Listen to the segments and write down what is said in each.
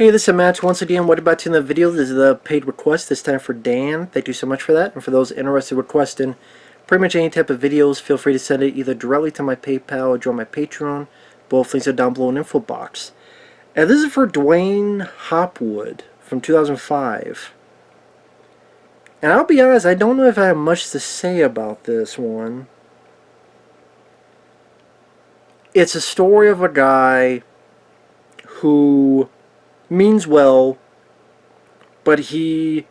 Hey, this is Matt. Once again, what about in the video? This is the paid request, this time for Dan. Thank you so much for that. And for those interested in requesting pretty much any type of videos, feel free to send it either directly to my PayPal or join my Patreon. Both links are down below in the info box. And this is for Duane Hopwood from 2005. And I'll be honest, I don't know if I have much to say about this one. It's a story of a guy who means well, but he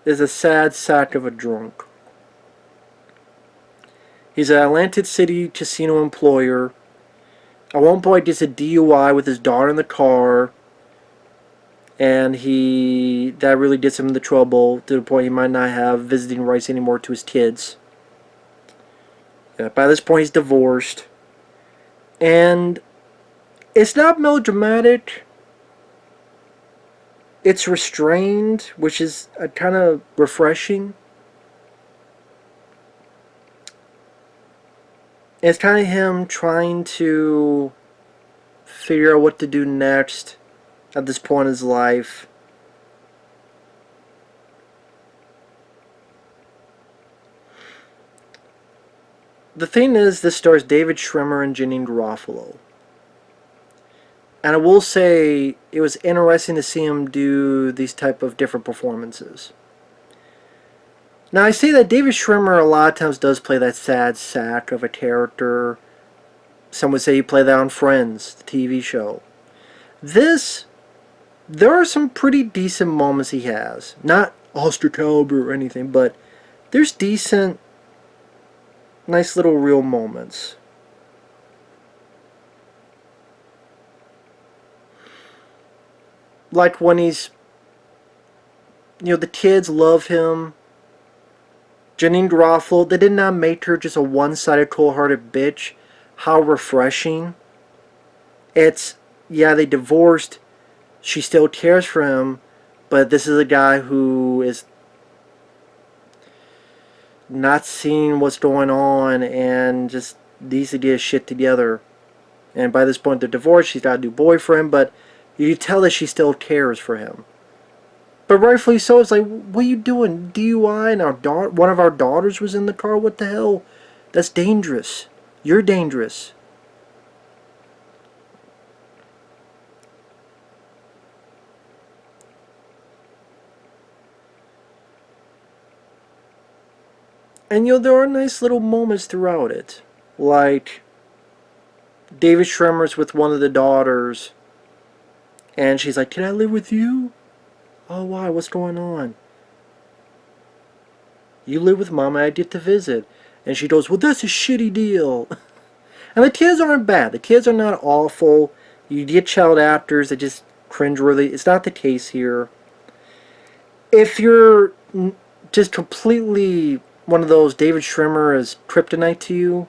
is a sad sack of a drunk. He's an Atlantic City casino employer. At one point, gets a DUI with his daughter in the car, and that really gets him into trouble to the point he might not have visiting rights anymore to his kids. By this point, he's divorced, and it's not melodramatic. It's restrained, which is kind of refreshing. It's kind of him trying to figure out what to do next at this point in his life. The thing is, this stars David Schwimmer and Janeane Garofalo. And I will say, it was interesting to see him do these type of different performances. Now, I say that David Schwimmer a lot of times does play that sad sack of a character. Some would say he played that on Friends, the TV show. There are some pretty decent moments he has. Not Oscar caliber or anything, but there's decent, nice little real moments. Like when he's, the kids love him. Janeane Garofalo, they did not make her just a one-sided, cold-hearted bitch. How refreshing. They divorced. She still cares for him, but this is a guy who is not seeing what's going on and just needs to get his shit together. And by this point, they're divorced. She's got a new boyfriend, but you can tell that she still cares for him. But rightfully so. It's like, what are you doing? DUI and one of our daughters was in the car? What the hell? That's dangerous. You're dangerous. And there are nice little moments throughout it. Like David Schwimmer's with one of the daughters, and she's like, "Can I live with you?" "Oh, why? What's going on?" "You live with Mama, I get to visit." And she goes, "Well, that's a shitty deal." And the kids aren't bad. The kids are not awful. You get child actors that just cringeworthy. It's not the case here. If you're just completely one of those David Schwimmer is kryptonite to you,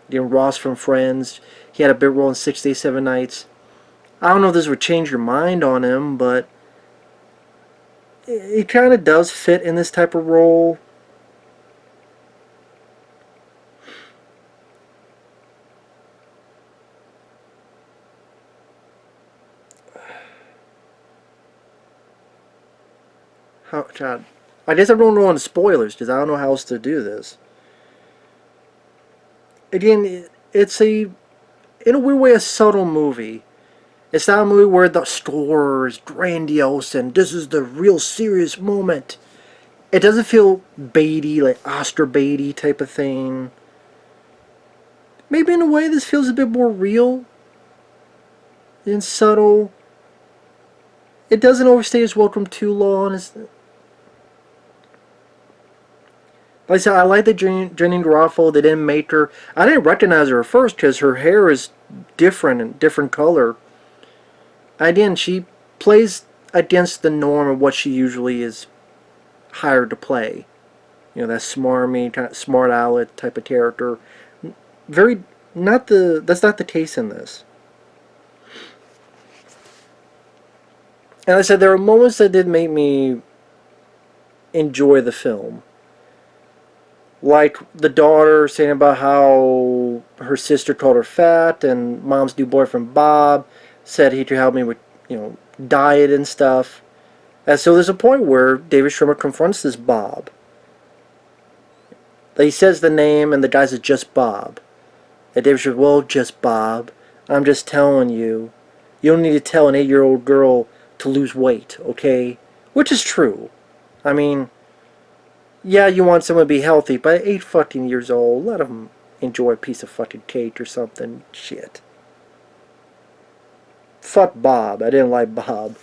Ross from Friends, he had a big role in 6 Days, 7 Nights. I don't know if this would change your mind on him, but he kind of does fit in this type of role. God, I guess I don't know on spoilers because I don't know how else to do this. Again, it's in a weird way, a subtle movie. It's not a movie where the score is grandiose and this is the real serious moment. It doesn't feel baity, like Oscar baity type of thing. Maybe in a way this feels a bit more real and subtle. It doesn't overstay its welcome too long. Like I said, I like that Janeane Garofalo, they didn't make her. I didn't recognize her at first because her hair is different and different color. Again, she plays against the norm of what she usually is hired to play. That smarmy, kind of smart aleck type of character. That's not the case in this. And like I said, there are moments that did make me enjoy the film. Like the daughter saying about how her sister called her fat, and mom's new boyfriend Bob said he could help me with, diet and stuff. And so there's a point where David Schwimmer confronts this Bob. He says the name, and the guy says, just Bob. And David says, well, just Bob. I'm just telling you. You don't need to tell an 8-year-old girl to lose weight, okay? Which is true. I mean, yeah, you want someone to be healthy, but at 8 fucking years old, let them enjoy a piece of fucking cake or something. Shit. Fuck Bob. I didn't like Bob.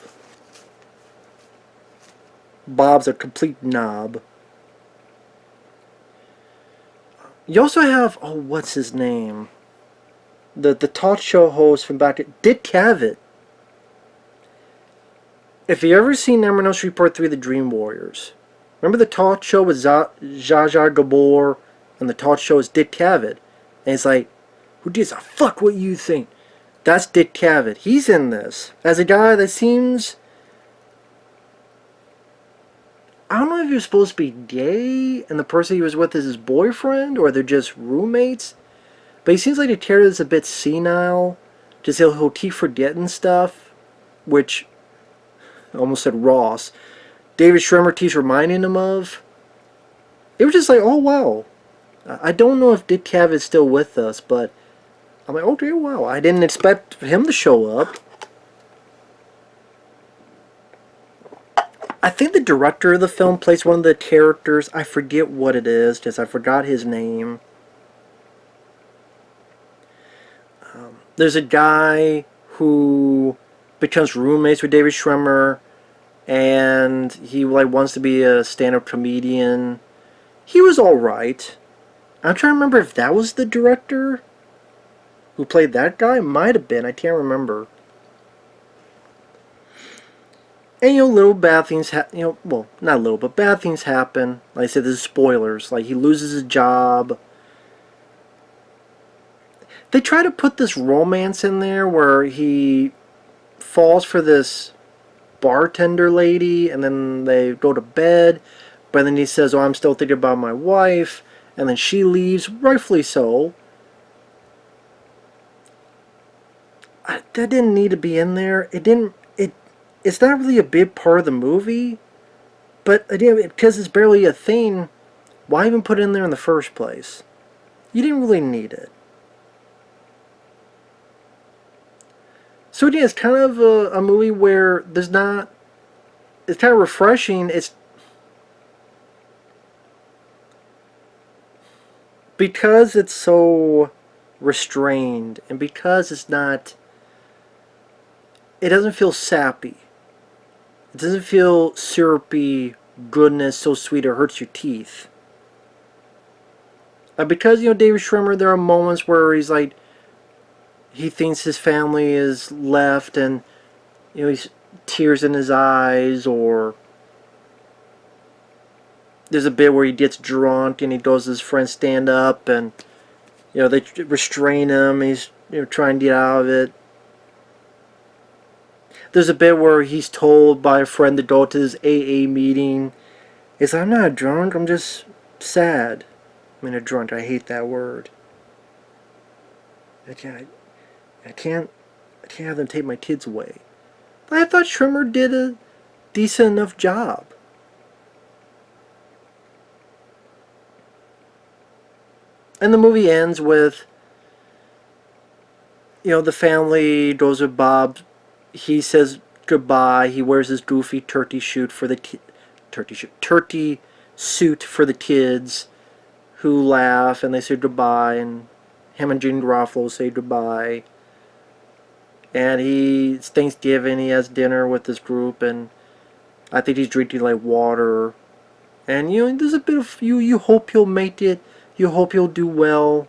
Bob's a complete knob. You also have, oh, what's his name? The talk show host from back to Dick Cavett. If you ever seen Nightmare on Elm Street Part 3, The Dream Warriors, remember the talk show with Zsa Zsa Gabor, and the talk show is Dick Cavett, and it's like, who gives a fuck what you think? That's Dick Cavett. He's in this as a guy that seems, I don't know if he was supposed to be gay and the person he was with is his boyfriend, or they're just roommates. But he seems like the character is a bit senile. Just he'll keep forgetting stuff, which I almost said Ross. David Schwimmer keeps reminding him of. It was just like, oh wow. I don't know if Dick Cavett's still with us, but I'm like, okay, wow. I didn't expect him to show up. I think the director of the film plays one of the characters. I forget what it is, just I forgot his name. There's a guy who becomes roommates with David Schwimmer, and he like wants to be a stand-up comedian. He was alright. I'm trying to remember if that was the director who played that guy. Might have been. I can't remember. And little bad things well, not little, but bad things happen. Like I said, this is spoilers. Like, he loses his job. They try to put this romance in there where he falls for this bartender lady, and then they go to bed, but then he says, oh, I'm still thinking about my wife, and then she leaves, rightfully so. That didn't need to be in there. It's not really a big part of the movie, but again, because it's barely a thing, why even put it in there in the first place? You didn't really need it. So yeah, it's kind of a movie where there's not... It's kind of refreshing. It's... Because it's so restrained, and because it's not... It doesn't feel sappy. It doesn't feel syrupy goodness, so sweet it hurts your teeth. Because, David Schwimmer, there are moments where he's like... He thinks his family is left, and he's tears in his eyes, or there's a bit where he gets drunk and he goes to his friend stand up, and they restrain him. He's trying to get out of it. There's a bit where he's told by a friend to go to his AA meeting. He's like, I'm not drunk, I'm just sad. I mean, a drunk, I hate that word. I can't have them take my kids away. But I thought Schwimmer did a decent enough job. And the movie ends with, the family goes with Bob. He says goodbye. He wears his goofy turkey suit for the turkey suit for the kids, who laugh and they say goodbye, and him and Janeane Garofalo say goodbye. And it's Thanksgiving, he has dinner with this group, and I think he's drinking like water. And there's a bit of you hope he'll make it, you hope he'll do well.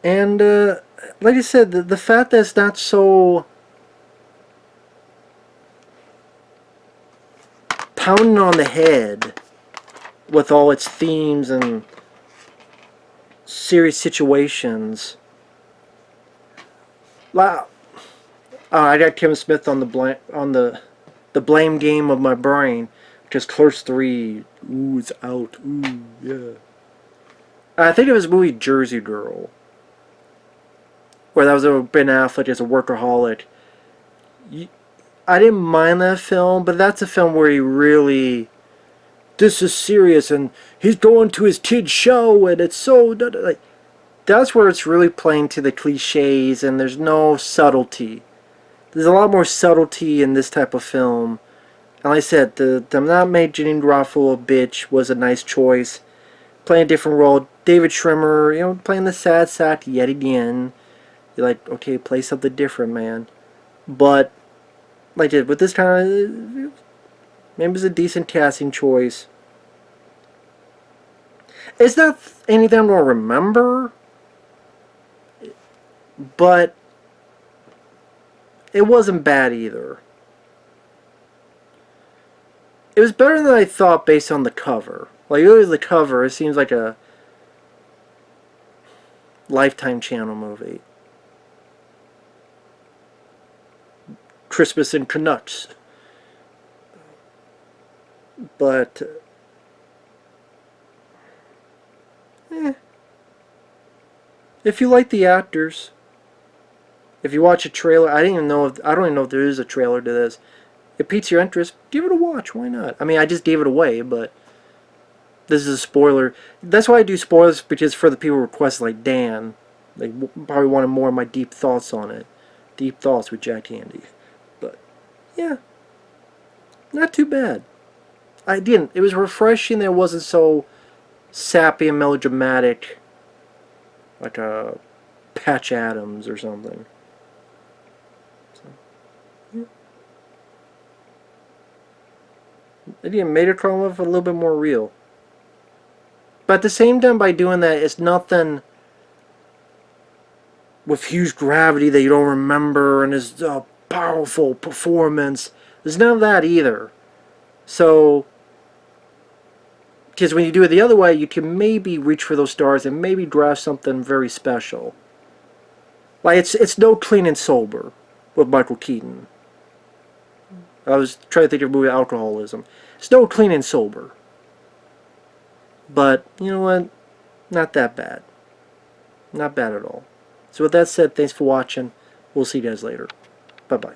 And like I said, the fact that it's not so pounding on the head with all its themes and serious situations. Wow. I got Kevin Smith on the blame game of my brain, because Clerks 3, ooh, it's out, ooh, yeah. I think it was the movie Jersey Girl, where that was Ben Affleck as a workaholic, I didn't mind that film, but that's a film where he really, this is serious, and he's going to his kid's show, and it's so, like, that's where it's really playing to the cliches, and there's no subtlety. There's a lot more subtlety in this type of film. And like I said, the not made Janeane Garofalo a bitch was a nice choice. Playing a different role. David Schwimmer, you know, playing the sad sack yet again. You're like, okay, play something different, man. But, like I did, with this kind of, maybe it's a decent casting choice. It's not anything I'm going to remember, but it wasn't bad either. It was better than I thought based on the cover. Like, really, the cover, it seems like a Lifetime Channel movie. Christmas in Canucks. But, if you like the actors, if you watch a trailer, I don't even know if there is a trailer to this. It piques your interest, give it a watch, why not? I mean, I just gave it away, but this is a spoiler. That's why I do spoilers, because for the people who request, like Dan, they probably wanted more of my deep thoughts on it. Deep thoughts with Jack Handy. But, yeah, not too bad. It was refreshing that it wasn't so sappy and melodramatic, like a Patch Adams or something. Again, made it come off a little bit more real. But at the same time, by doing that, it's nothing with huge gravity that you don't remember and is a powerful performance. There's none of that either. So, because when you do it the other way, you can maybe reach for those stars and maybe draft something very special. Like, it's no Clean and Sober with Michael Keaton. I was trying to think of a movie Alcoholism. It's no Clean and Sober. But, you know what? Not that bad. Not bad at all. So with that said, thanks for watching. We'll see you guys later. Bye-bye.